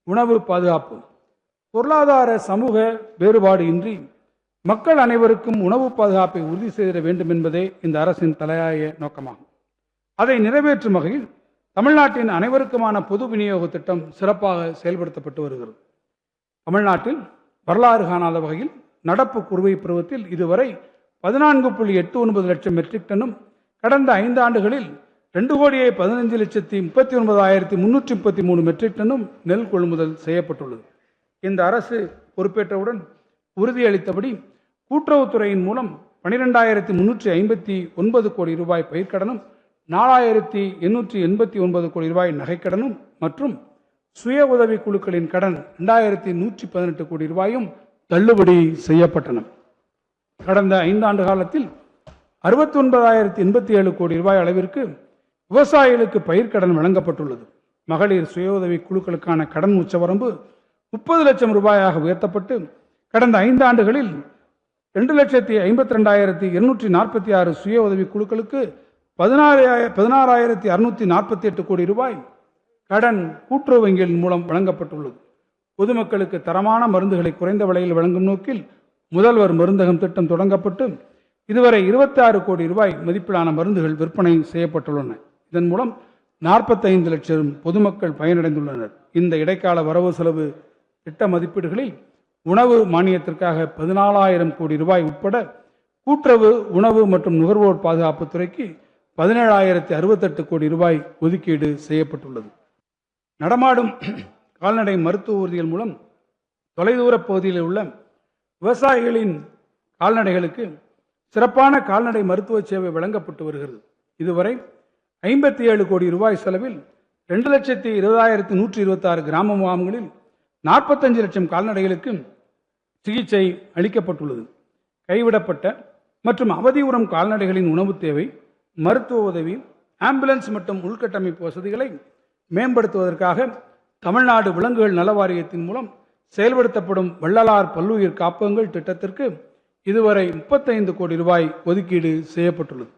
உணவு பாதுகாப்பு. பொருளாதார சமூக வேறுபாடு இன்றி மக்கள் அனைவருக்கும் உணவு பாதுகாப்பை உறுதி செய்திட வேண்டும் என்பதே இந்த அரசின் தலையாய நோக்கமாகும். அதை நிறைவேற்றும் வகையில் தமிழ்நாட்டின் அனைவருக்குமான பொது விநியோக திட்டம் சிறப்பாக செயல்படுத்தப்பட்டு வருகிறது. தமிழ்நாட்டில் வரலாறு காணாத வகையில் நடப்பு குறுவை பருவத்தில் இதுவரை 14.89 லட்சம் மெட்ரிக் டன்னும், கடந்த 5 ஆண்டுகளில் 2,15,39,333 மெட்ரிக் டன்னும் நெல் கொள்முதல் செய்யப்பட்டுள்ளது. இந்த அரசு பொறுப்பேற்றவுடன் உறுதியளித்தபடி கூட்டுறவுத்துறையின் மூலம் 12,359 கோடி ரூபாய் பயிர்க்கடனும், 4,889 கோடி ரூபாய் நகைக்கடனும் மற்றும் சுய உதவி குழுக்களின் கடன் 2,118 கோடி ரூபாயும் தள்ளுபடி செய்யப்பட்டன. கடந்த 5 ஆண்டு காலத்தில் 69,087 கோடி ரூபாய் அளவிற்கு விவசாயிகளுக்கு பயிர்க்கடன் வழங்கப்பட்டுள்ளது. மகளிர் சுய உதவி குழுக்களுக்கான கடன் உச்சவரம்பு 30 லட்சம் ரூபாயாக உயர்த்தப்பட்டு கடந்த 5 ஆண்டுகளில் 2,52,246 சுய உதவி குழுக்களுக்கு 16,648 கோடி ரூபாய் கடன் கூட்டுறவு வங்கிகளின் மூலம் வழங்கப்பட்டுள்ளது. பொதுமக்களுக்கு தரமான மருந்துகளை குறைந்த விலையில் வழங்கும் நோக்கில் முதல்வர் மருந்தகம் திட்டம் தொடங்கப்பட்டு இதுவரை 26 கோடி ரூபாய் மதிப்பிலான மருந்துகள் விற்பனை செய்யப்பட்டுள்ளன. இதன் மூலம் 45 லட்சம் பொதுமக்கள் பயனடைந்துள்ளனர். இந்த இடைக்கால வரவு செலவு திட்ட மதிப்பீடுகளில் உணவு மானியத்திற்காக 14,000 கோடி ரூபாய் உட்பட கூட்டுறவு, உணவு மற்றும் நுகர்வோர் பாதுகாப்பு துறைக்கு 17,068 கோடி ரூபாய் ஒதுக்கீடு செய்யப்பட்டுள்ளது. நடமாடும் கால்நடை மருத்துவ ஊர்திகள் மூலம் தொலைதூர பகுதியில் உள்ள விவசாயிகளின் கால்நடைகளுக்கு சிறப்பான கால்நடை மருத்துவ சேவை வழங்கப்பட்டு வருகிறது. இதுவரை 57 கோடி ரூபாய் செலவில் 2,20,126 கிராம முகாம்களில் 45 லட்சம் கால்நடைகளுக்கு சிகிச்சை அளிக்கப்பட்டுள்ளது. கைவிடப்பட்ட மற்றும் அவதியுறும் கால்நடைகளின் உணவு தேவை, மருத்துவ உதவி, ஆம்புலன்ஸ் மற்றும் உள்கட்டமைப்பு வசதிகளை மேம்படுத்துவதற்காக தமிழ்நாடு விலங்குகள் நல வாரியத்தின் மூலம் செயல்படுத்தப்படும் வள்ளலார் பல்லுயிர் காப்பகங்கள் திட்டத்திற்கு இதுவரை 35 கோடி ரூபாய் ஒதுக்கீடு செய்யப்பட்டுள்ளது.